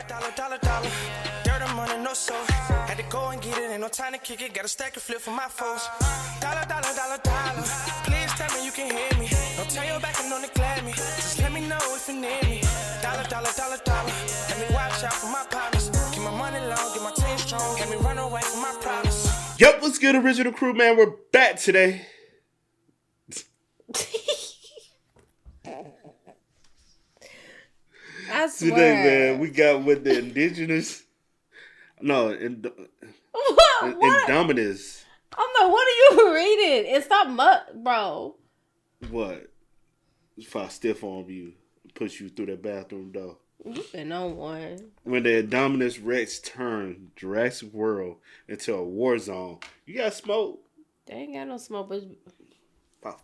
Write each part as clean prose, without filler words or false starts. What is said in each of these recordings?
Dollar. Dirt and money, no soul. Had to go and get it, ain't no time to kick it. Got a stack of flip for my foes. Dollar. Please tell me you can hear me. Don't turn your back and don't neglect me. Just let me know if you need me. Dollar. Let me watch out for my partners. Keep my money long, get my team strong. Let me run away from my problems. Yep, what's good, original crew, man? We're back today. I swear. Today, man, we got with the Indominus. I'm like, what are you reading? It's not bro. What? If I stiff arm you, push you through that bathroom door. You've been on one. When the Indominus Rex turned Jurassic World into a war zone, you got smoke. They ain't got no smoke, but Pop.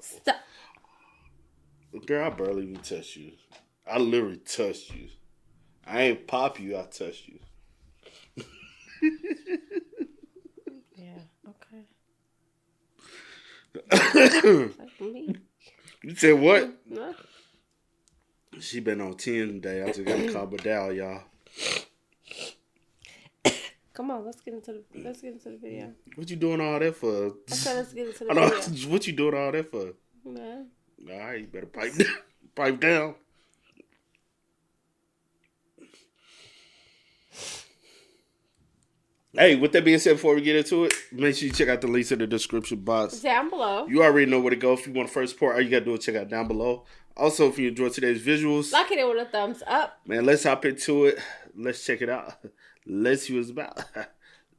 stop. Girl, I barely even touched you. I literally touched you. I ain't pop you, I touched you. Yeah, okay. Like me. You said what? No. She been on 10 today. I just got to calm her down, y'all. Come on, let's get into the video. What you doing all that for? I said let's get into the video. What you doing all that for? Man. All right, you better pipe down. Pipe down. Hey, with that being said, before we get into it, make sure you check out the links in the description box. Down below. You already know where to go. If you want to first support, all you got to do is check out down below. Also, if you enjoyed today's visuals, like it with a thumbs up. Man, let's hop into it. Let's check it out. Let's see what it's about.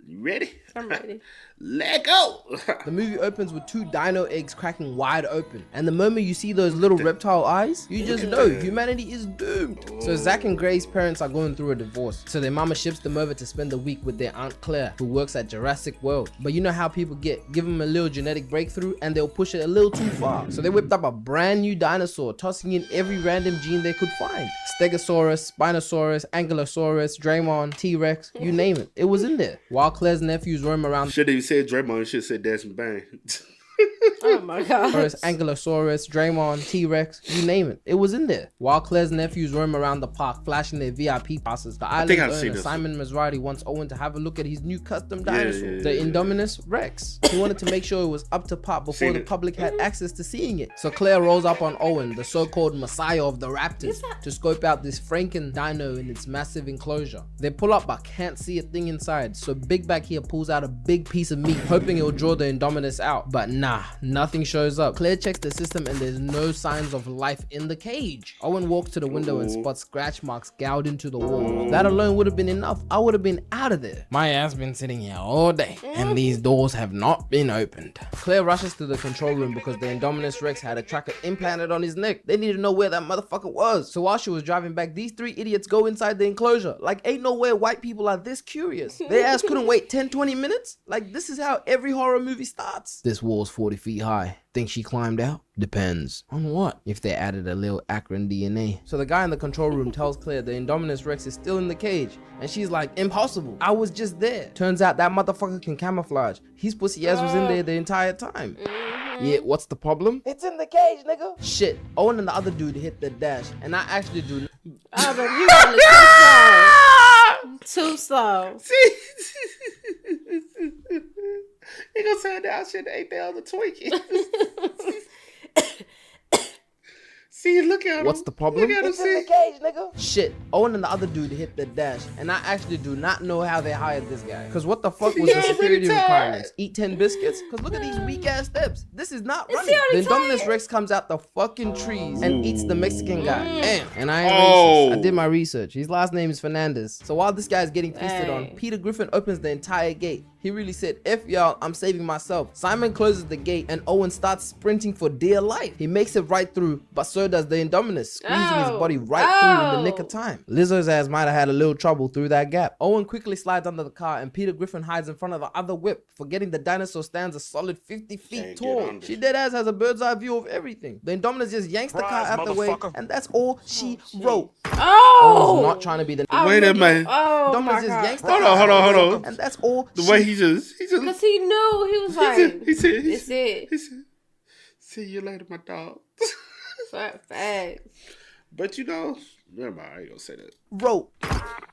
You ready? I'm ready. Let go. The movie opens with two dino eggs cracking wide open. And the moment you see those little reptile eyes, you just know humanity is doomed. So Zach and Gray's parents are going through a divorce. So their mama ships them over to spend the week with their Aunt Claire, who works at Jurassic World. But you know how people get. Give them a little genetic breakthrough and they'll push it a little too far. So they whipped up a brand new dinosaur, tossing in every random gene they could find. Stegosaurus, Spinosaurus, Ankylosaurus, Draymon, T-Rex, you name it. It was in there. While Claire's nephews roam around. Should have even said Draymond. Should have said Dancing Bang. Oh my god. Ankylosaurus, Draymon, T-Rex, you name it. It was in there. While Claire's nephews roam around the park flashing their VIP passes, the island owner Simon Maserati wants Owen to have a look at his new custom dinosaur, the Indominus Rex. He wanted to make sure it was up to par before the public had access to seeing it. So Claire rolls up on Owen, the so-called messiah of the Raptors, to scope out this Franken dino in its massive enclosure. They pull up but can't see a thing inside, so Big Back here pulls out a big piece of meat, hoping it'll draw the Indominus out, but nah. Nothing shows up. Claire checks the system and there's no signs of life in the cage. Owen walks to the window and spots scratch marks gouged into the wall. That alone would have been enough. I would have been out of there. My ass been sitting here all day and these doors have not been opened. Claire rushes to the control room because the Indominus Rex had a tracker implanted on his neck. They need to know where that motherfucker was. So while she was driving back, these three idiots go inside the enclosure. Like, ain't no way white people are this curious. Their ass couldn't wait 10-20 minutes? Like, this is how every horror movie starts. This wall's 40 feet high. Think she climbed out? Depends. On what? If they added a little Akron DNA. So the guy in the control room tells Claire the Indominus Rex is still in the cage. And she's like, impossible. I was just there. Turns out that motherfucker can camouflage. His pussy ass was in there the entire time. Yeah, what's the problem? It's in the cage, nigga. Shit. Owen and the other dude hit the dash. And I actually do. Oh, but you got it too slow. He gonna say that I should have ate that other Twinkie. See, look at him. What's the problem? Look at him, it's in the cage, nigga. Shit. Owen and the other dude hit the dash, and I actually do not know how they hired this guy. Cause what the fuck was the security requirements? Eat 10 biscuits? Cause look at these weak ass steps. This is not running. The Indominus Rex comes out the fucking trees and eats the Mexican guy. Damn. And I ain't racist. I did my research. His last name is Fernandez. So while this guy's getting feasted on, Peter Griffin opens the entire gate. He really said, F y'all, I'm saving myself. Simon closes the gate and Owen starts sprinting for dear life. He makes it right through, but so does the Indominus, squeezing his body right through in the nick of time. Lizzo's ass might have had a little trouble through that gap. Owen quickly slides under the car and Peter Griffin hides in front of the other whip, forgetting the dinosaur stands a solid 50 feet tall. She dead ass has a bird's eye view of everything. The Indominus just yanks the car out the way and that's all she wrote. Owen's not trying to be the... Wait a minute. Oh, Indominus just yanks the car. Hold on. And that's all the way he just... Because he knew, he was like, he said, it's it. He said, see you later, my dog. Facts. But you know, never mind, I ain't gonna say that. Wrote.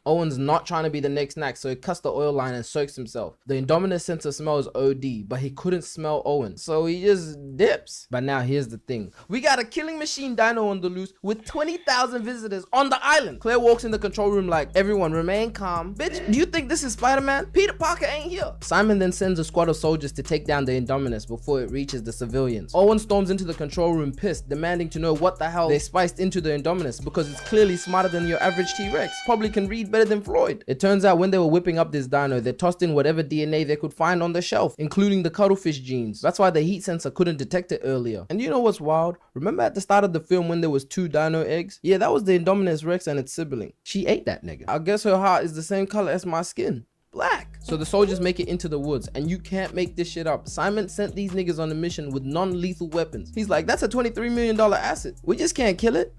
Owen's not trying to be the next snack, so he cuts the oil line and soaks himself. The Indominus sense of smell is OD, but he couldn't smell Owen, so he just dips. But now here's the thing. We got a killing machine dino on the loose with 20,000 visitors on the island. Claire walks in the control room like, everyone remain calm. Bitch, do you think this is Spider-Man? Peter Parker ain't here. Simon then sends a squad of soldiers to take down the Indominus before it reaches the civilians. Owen storms into the control room pissed, demanding to know what the hell they spiced into the Indominus because it's clearly smarter than your average T-Rex. Probably can read better than Floyd. It turns out when they were whipping up this dino, they tossed in whatever DNA they could find on the shelf, including the cuttlefish genes. That's why the heat sensor couldn't detect it earlier. And you know what's wild? Remember at the start of the film when there was 2 dino eggs? Yeah, that was the Indominus Rex and its sibling. She ate that nigga. I guess her heart is the same color as my skin. Black. So the soldiers make it into the woods, and you can't make this shit up. Simon sent these niggas on a mission with non-lethal weapons. He's like, that's a $23 million asset. We just can't kill it.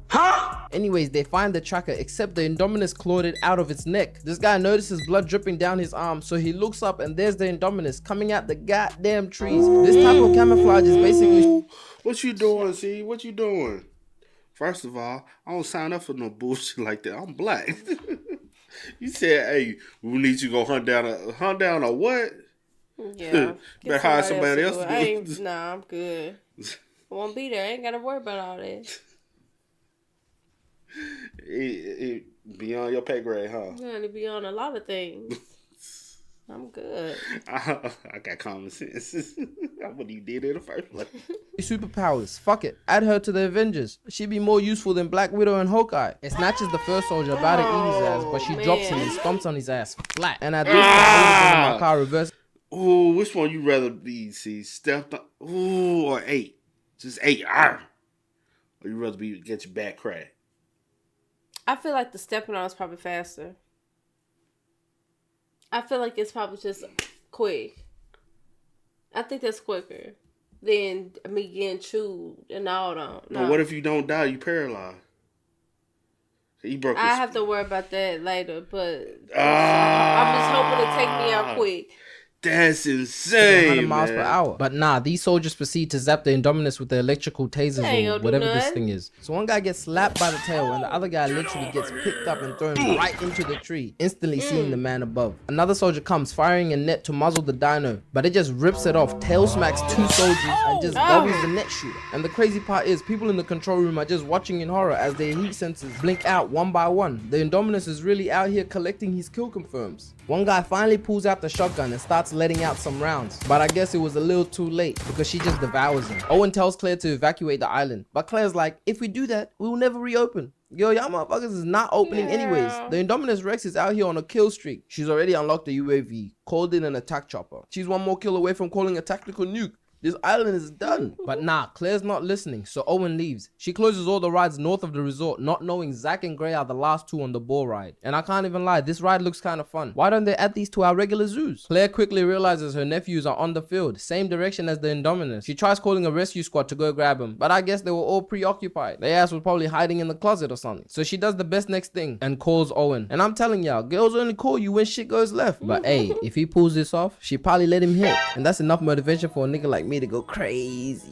Huh? Anyways, they find the tracker, except the Indominus clawed it out of its neck. This guy notices blood dripping down his arm, so he looks up and there's the Indominus coming out the goddamn trees. This type of camouflage is basically... What you doing, see? What you doing? First of all, I don't sign up for no bullshit like that. I'm black. You said, hey, we need you to go hunt down a what? Yeah. Better hire somebody else to do it. Nah, I'm good. I won't be there. I ain't got to worry about all that. It beyond your pay grade, huh? You got to be on a lot of things. I'm good. I got common sense. I wouldn't even did it in the first place. Superpowers. Fuck it. Add her to the Avengers. She'd be more useful than Black Widow and Hawkeye. It snatches the first soldier about to eat his ass, but she drops him and stomps on his ass flat. And at this point, my car reverses. Ooh, which one you rather be? See, stepped on? Ooh, or 8? Just 8. Or you rather be get your back cracked? I feel like the stepping on is probably faster. I feel like it's probably just quick. I think that's quicker than me getting chewed and all that. No, what if you don't die? You paralyzed. He broke. I have to worry about that later, but I'm just hoping to take me out quick. That's insane, 100 miles per hour. But nah, these soldiers proceed to zap the Indominus with the electrical tasers or whatever this thing is. So one guy gets slapped by the tail and the other guy literally gets picked up and thrown right into the tree, instantly seeing the man above. Another soldier comes firing a net to muzzle the dino, but it just rips it off, tail smacks 2 soldiers and just gobbles the net shooter. And the crazy part is people in the control room are just watching in horror as their heat sensors blink out one by one. The Indominus is really out here collecting his kill confirms. One guy finally pulls out the shotgun and starts letting out some rounds, but I guess it was a little too late because she just devours him. Owen tells Claire to evacuate the island, but Claire's like, if we do that, we will never reopen. Yo, y'all motherfuckers is not opening anyways. The Indominus Rex is out here on a kill streak. She's already unlocked the UAV, called in an attack chopper. She's one more kill away from calling a tactical nuke. This island is done. But nah, Claire's not listening, so Owen leaves. She closes all the rides north of the resort, not knowing Zach and Gray are the last 2 on the bull ride. And I can't even lie, this ride looks kind of fun. Why don't they add these to our regular zoos? Claire quickly realizes her nephews are on the field, same direction as the Indominus. She tries calling a rescue squad to go grab them, but I guess they were all preoccupied. Their ass was probably hiding in the closet or something. So she does the best next thing and calls Owen. And I'm telling y'all, girls only call you when shit goes left. But hey, if he pulls this off, she probably let him hit. And that's enough motivation for a nigga like me to go crazy.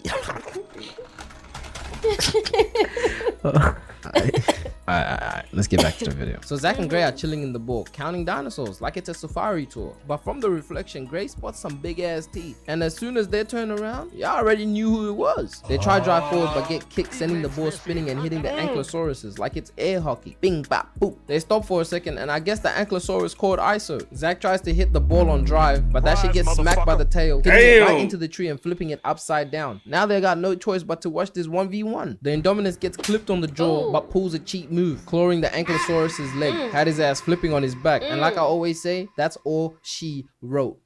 Alright, let's get back to the video. So Zach and Gray are chilling in the bowl, counting dinosaurs like it's a safari tour. But from the reflection, Gray spots some big ass teeth. And as soon as they turn around, y'all already knew who it was. They try to drive forward but get kicked, sending the ball spinning and hitting the ankylosauruses like it's air hockey. Bing, bop, boop. They stop for a second and I guess the ankylosaurus called ISO. Zach tries to hit the ball on drive, but that shit gets smacked by the tail, hitting it right into the tree and flipping it upside down. Now they got no choice but to watch this 1v1. The Indominus gets clipped on the jaw but pulls a cheap move, clawing the ankylosaurus's leg, had his ass flipping on his back, and like I always say, that's all she wrote.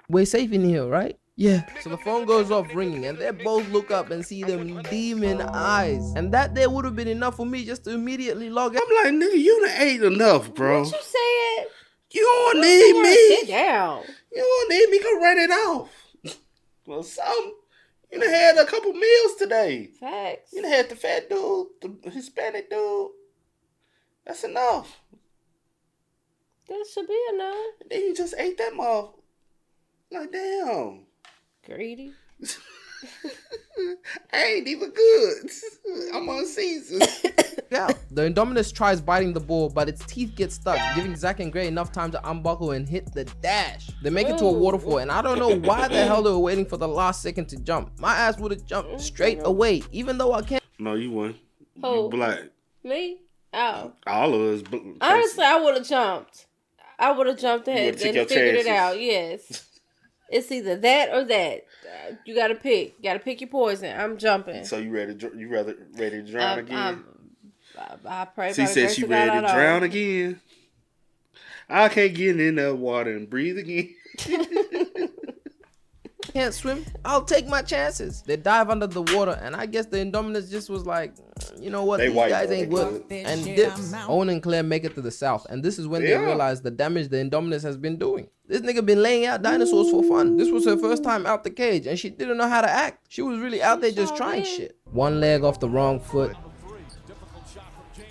We're safe in here, right? Yeah. So the phone goes off ringing and they both look up and see them demon eyes, and that there would have been enough for me just to immediately log out. I'm like, nigga, you done ate enough, bro. What you said? You don't need me. Sit down. You don't need me. Go run it off. Well, some. You done had a couple meals today. Facts. You done had the fat dude, the Hispanic dude. That's enough. That should be enough. And then you just ate that mother. Like, damn. Greedy. I ain't even good. I'm on season. out. The Indominus tries biting the ball, but its teeth get stuck, giving Zach and Gray enough time to unbuckle and hit the dash. They make it to a waterfall, and I don't know why the hell they were waiting for the last second to jump. My ass would have jumped straight away, even though I can't. No, you won. Who? You black. Me? Oh. All of us. Honestly, I would have jumped. I would have jumped ahead and figured it out. Yes. It's either that or that. You gotta pick. You gotta pick your poison. I'm jumping. So you ready to drown again? I pray. She said she ready to drown again. I can't get in that water and breathe again. Can't swim, I'll take my chances. They dive under the water, and I guess the Indominus just was like, you know what, these guys ain't worth it, and dips. Owen and Claire make it to the south, and this is when they realize the damage the Indominus has been doing. This nigga been laying out dinosaurs for fun. This was her first time out the cage, and she didn't know how to act. She was really out there just trying shit. One leg off the wrong foot.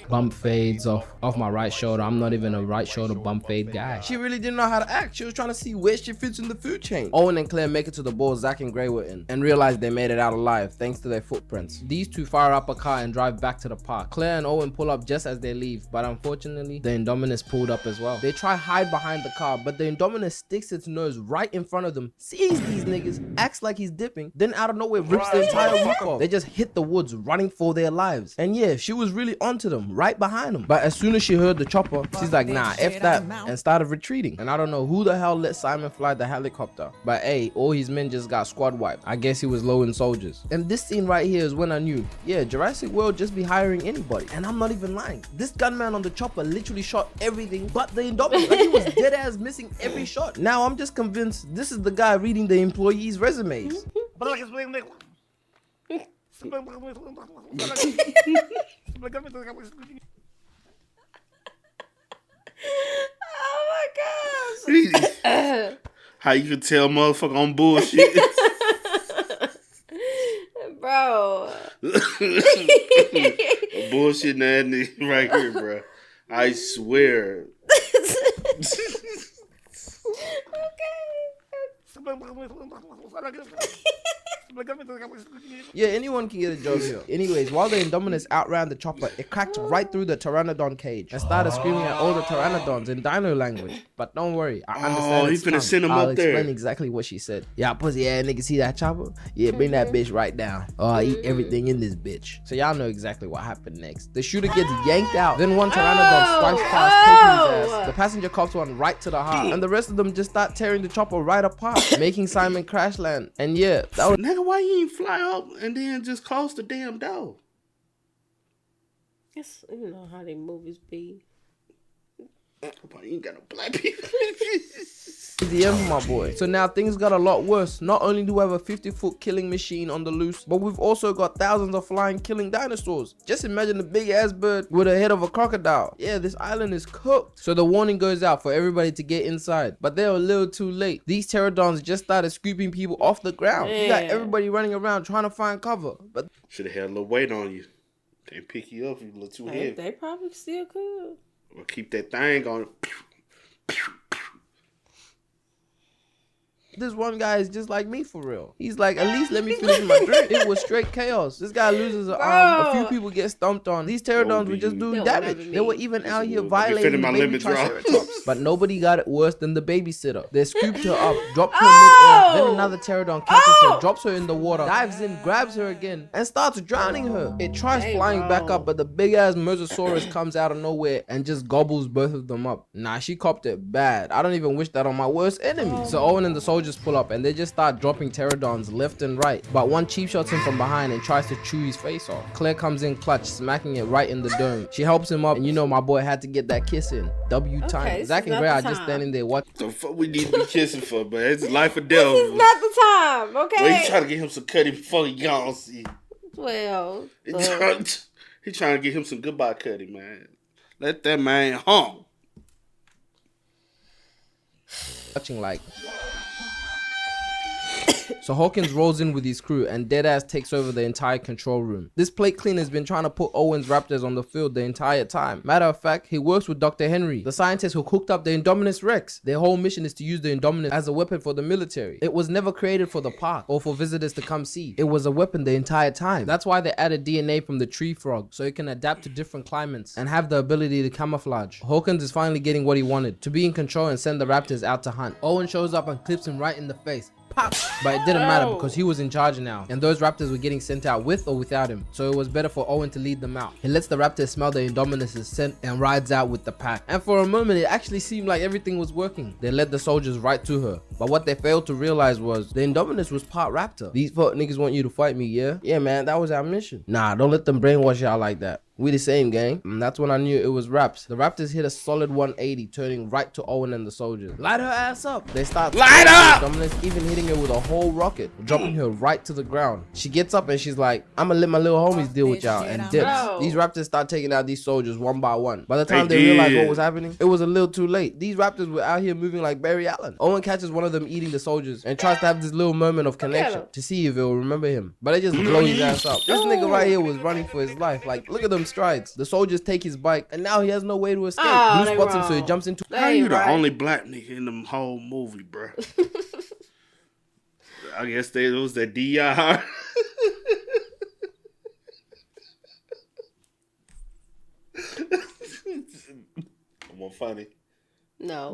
Bump fades off my right shoulder. I'm not even a right shoulder bump fade guy. She really didn't know how to act. She was trying to see where she fits in the food chain. Owen and Claire make it to the ball Zach and Gray were in and realize they made it out alive thanks to their footprints. These two fire up a car and drive back to the park. Claire and Owen pull up just as they leave, but unfortunately the Indominus pulled up as well. They try hide behind the car, but the Indominus sticks its nose right in front of them, sees these niggas, acts like he's dipping, then out of nowhere rips the entire roof off. They just hit the woods running for their lives. And yeah, she was really onto them, right behind them. But as soon as she heard the chopper, she's like, nah, F that, and started retreating. And I don't know who the hell let Simon fly the helicopter, but hey, all his men just got squad wiped. I guess he was low in soldiers. And this scene right here is when I knew, yeah, Jurassic World just be hiring anybody. And I'm not even lying. This gunman on the chopper literally shot everything but the Indominus. Like, he was dead ass missing every shot. Now I'm just convinced this is the guy reading the employees' resumes. Oh my gosh. How you can tell motherfucker on bullshit? Bro. Bullshit that nigga right here, bro. I swear. Yeah, anyone can get a job here. Anyways, while the Indominus outran the chopper, it cracked right through the Pteranodon cage and started screaming at all the Pteranodons in dino language. But don't worry, I understand. He's finna send him I'll up there. explain exactly what she said. Yeah, pussy ass nigga, see that chopper? Yeah, bring that bitch right down. Oh, I eat everything in this bitch. So y'all know exactly what happened next. The shooter gets yanked out. Then one Pteranodon swipes past, taking his ass. The passenger cops one right to the heart, and the rest of them just start tearing the chopper right apart, making Simon crash land. And yeah, that was. Nigga, why you ain't fly up and then just close the damn door? Yes, you know how they movies be. You ain't got no black people. The end for my boy. So now things got a lot worse. Not only do we have a 50-foot killing machine on the loose, but we've also got thousands of flying killing dinosaurs. Just imagine a big ass bird with a head of a crocodile. Yeah, this island is cooked. So the warning goes out for everybody to get inside, but they're a little too late. These pterodons just started scooping people off the ground. You got everybody running around trying to find cover, but should have had a little weight on you. They pick you up if you look too heavy. They probably still could. Or keep that thing on. this one guy is just like me for real. He's like, at least let me finish my drink. It was straight chaos. This guy loses an arm. A few people get stomped on. These pterodons were just doing damage. They were even out here violating the baby triceratops. But nobody got it worse than the babysitter. They scooped her up, dropped her mid-air. Then another pterodon catches her, drops her in the water, dives in, grabs her again, and starts drowning her. It tries flying back up, but the big-ass Mosasaurus comes out of nowhere and just gobbles both of them up. Nah, she copped it bad. I don't even wish that on my worst enemy. So Owen and the soldiers pull up, and they just start dropping pterodons left and right. But one cheap shots him from behind and tries to chew his face off. Claire comes in clutch, smacking it right in the dome. She helps him up, and you know my boy had to get that kiss in. W time. Okay, Zach and Gray are just standing there watching. The fuck we need to be kissing for, but it's life or death. This is not the time, okay? Well, he trying to get him some cutty before he gone, see. Well, He trying to get him some goodbye cutty, man. Let that man hum. Watching like. So Hawkins rolls in with his crew and Deadass takes over the entire control room. This plate cleaner's been trying to put Owen's Raptors on the field the entire time. Matter of fact, he works with Dr. Henry, the scientist who cooked up the Indominus Rex. Their whole mission is to use the Indominus as a weapon for the military. It was never created for the park or for visitors to come see. It was a weapon the entire time. That's why they added DNA from the tree frog, so it can adapt to different climates and have the ability to camouflage. Hawkins is finally getting what he wanted, to be in control and send the Raptors out to hunt. Owen shows up and clips him right in the face. Pop! But it didn't matter because he was in charge now, and those Raptors were getting sent out with or without him, so it was better for Owen to lead them out. He lets the Raptors smell the Indominus' scent and rides out with the pack. And for a moment it actually seemed like everything was working. They led the soldiers right to her, but what they failed to realize was the Indominus was part Raptor. These fuck niggas want you to fight me, yeah? Yeah man, that was our mission. Nah, don't let them brainwash y'all like that. We the same, gang. And that's when I knew it was Raps. The Raptors hit a solid 180, turning right to Owen and the soldiers. Light her ass up. They start light up! Dominus, even hitting her with a whole rocket, dropping her right to the ground. She gets up and she's like, I'ma let my little homies deal with y'all, and dips. These Raptors start taking out these soldiers one by one. By the time they realized what was happening, it was a little too late. These Raptors were out here moving like Barry Allen. Owen catches one of them eating the soldiers and tries to have this little moment of connection to see if it'll remember him. But they just blow his ass up. This nigga right here was running for his life. Like, look at them strides. The soldiers take his bike and now he has no way to escape. Blue spots him, so he jumps into. How you the only black nigga in the whole movie, bro? I guess it was that DI. Come on, funny. No.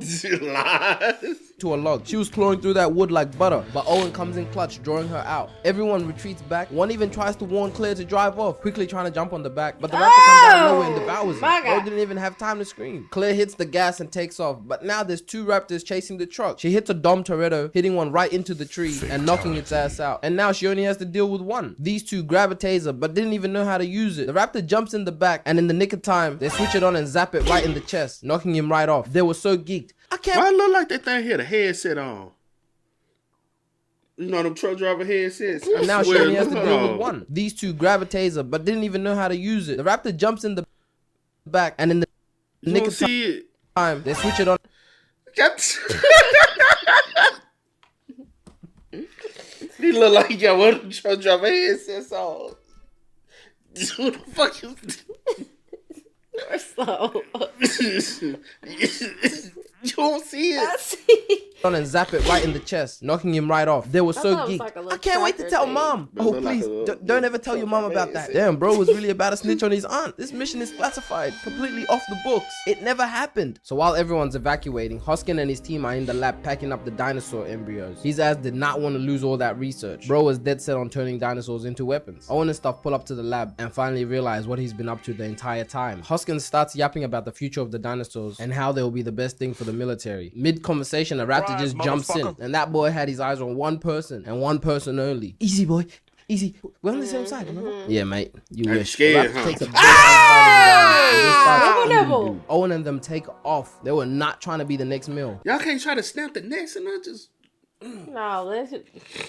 To a log. She was clawing through that wood like butter, but Owen comes in clutch, drawing her out. Everyone retreats back. One even tries to warn Claire to drive off, quickly trying to jump on the back, but the Raptor comes out of nowhere and devours him. Owen didn't even have time to scream. Claire hits the gas and takes off, but now there's two Raptors chasing the truck. She hits a Dom Toretto, hitting one right into the tree and knocking its ass out. And now she only has to deal with one. These two grab a taser, but didn't even know how to use it. The Raptor jumps in the back, and in the nick of time, they switch it on and zap it right in the chest, knocking him right off. They were so geeked. I can't. Why it look like that thing here, the headset on? You know them truck driver headsets. And now she only has to deal with one. These two grab a taser, but didn't even know how to use it. The Raptor jumps in the back, and in the nick of time, they switch it on. He look like he got one of them truck driver headsets on. Who the fuck is? You're slow. You don't see it. I see. And zap it right in the chest, knocking him right off. They were so geeked. Like I can't wait to tell mom. Oh please, don't ever tell your mom about that. Damn, bro was really about to snitch on his aunt. This mission is classified, completely off the books. It never happened. So while everyone's evacuating, Hoskin and his team are in the lab packing up the dinosaur embryos. His ass did not want to lose all that research. Bro was dead set on turning dinosaurs into weapons. Owen and stuff pull up to the lab and finally realize what he's been up to the entire time. Hoskin starts yapping about the future of the dinosaurs and how they will be the best thing for the military. Mid-conversation, a Raptor just jumps in, and that boy had his eyes on one person and one person only. Easy, boy. Easy. We're on the same side, remember? Yeah, mate. You wish. Scared, takes a Owen and them take off. They were not trying to be the next meal. Y'all can't try to snap the necks and not just... No, let's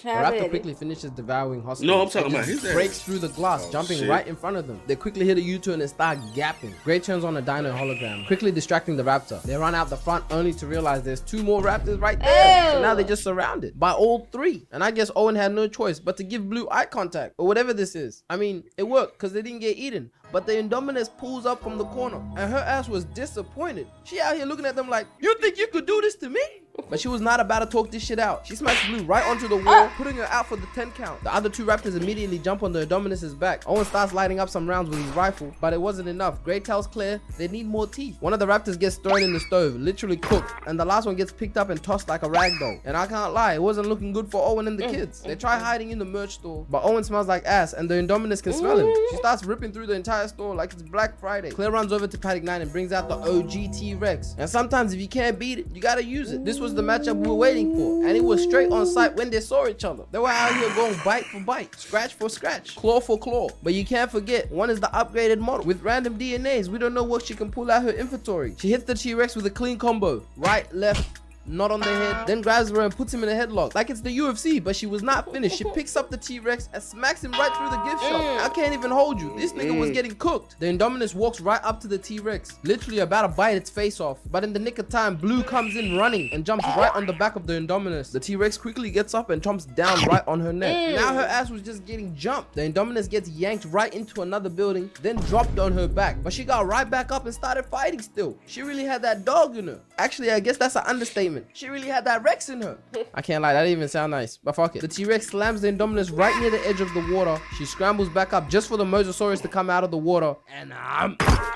Raptor quickly finishes devouring Hoskin. No, I'm talking about his ass. Breaks through the glass, jumping right in front of them. They quickly hit a U-turn and start gapping. Gray turns on a dino hologram, quickly distracting the Raptor. They run out the front only to realize there's two more Raptors right there. So now they're just surrounded by all three. And I guess Owen had no choice but to give Blue eye contact or whatever this is. I mean, it worked because they didn't get eaten. But the Indominus pulls up from the corner and her ass was disappointed. She out here looking at them like, you think you could do this to me? But she was not about to talk this shit out. She smashed Blue right onto the wall, putting her out for the 10 count. The other two Raptors immediately jump on the Indominus' back. Owen starts lighting up some rounds with his rifle, but it wasn't enough. Gray tells Claire they need more teeth. One of the Raptors gets thrown in the stove, literally cooked, and the last one gets picked up and tossed like a rag doll. And I can't lie, it wasn't looking good for Owen and the kids. They try hiding in the merch store, but Owen smells like ass and the Indominus can smell him. She starts ripping through the entire store like it's Black Friday. Claire runs over to Paddock 9 and brings out the OG T-Rex. And sometimes if you can't beat it, you gotta use it. This was the matchup we were waiting for, and it was straight on sight when they saw each other. They were out here going bite for bite, scratch for scratch, claw for claw. But you can't forget, one is the upgraded model with random DNAs. We don't know what she can pull out her inventory. She hits the T-Rex with a clean combo. Right, left, knot on the head, then grabs her and puts him in a headlock. Like it's the UFC, but she was not finished. She picks up the T-Rex and smacks him right through the gift shop. I can't even hold you. This nigga was getting cooked. The Indominus walks right up to the T-Rex, literally about to bite its face off. But in the nick of time, Blue comes in running and jumps right on the back of the Indominus. The T-Rex quickly gets up and chomps down right on her neck. Now her ass was just getting jumped. The Indominus gets yanked right into another building, then dropped on her back. But she got right back up and started fighting still. She really had that dog in her. Actually, I guess that's an understatement. She really had that Rex in her. I can't lie, that didn't even sound nice, but fuck it. The T-Rex slams the Indominus right near the edge of the water. She scrambles back up just for the Mosasaurus to come out of the water. And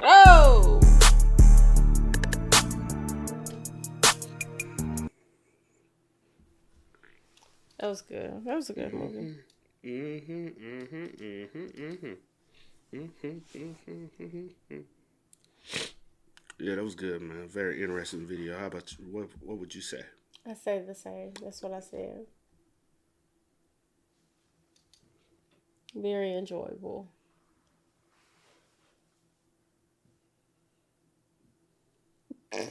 Oh! That was good. That was a good movie. Yeah, that was good, man. Very interesting video. How about you? What would you say? I say the same. That's what I said. Very enjoyable. Why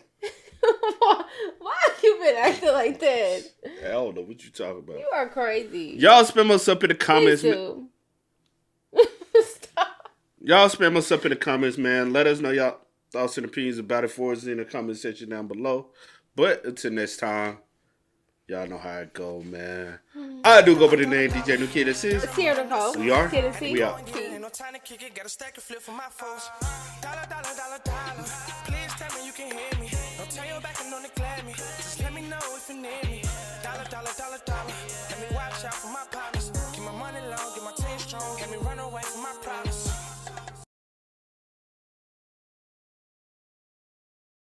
have you been acting like that? I don't know what you talking about. You are crazy. Y'all spam us up in the comments. Stop. Y'all spam us up in the comments, man. Let us know y'all thoughts and opinions about it for us in the comment section down below. But until next time, y'all know how it go, man. I do go by the name DJ New Kid. This is. It's here to go. We are. Kid and C. We out. Ain't no time to kick it, got a stack of flip for my foes. Dollar, dollar, dollar, dollar. Please tell me you can hear me. Don't turn your back and don't neglect me. Just let me know if you need me. Dollar, dollar, dollar, dollar. Let me watch out for my pocket.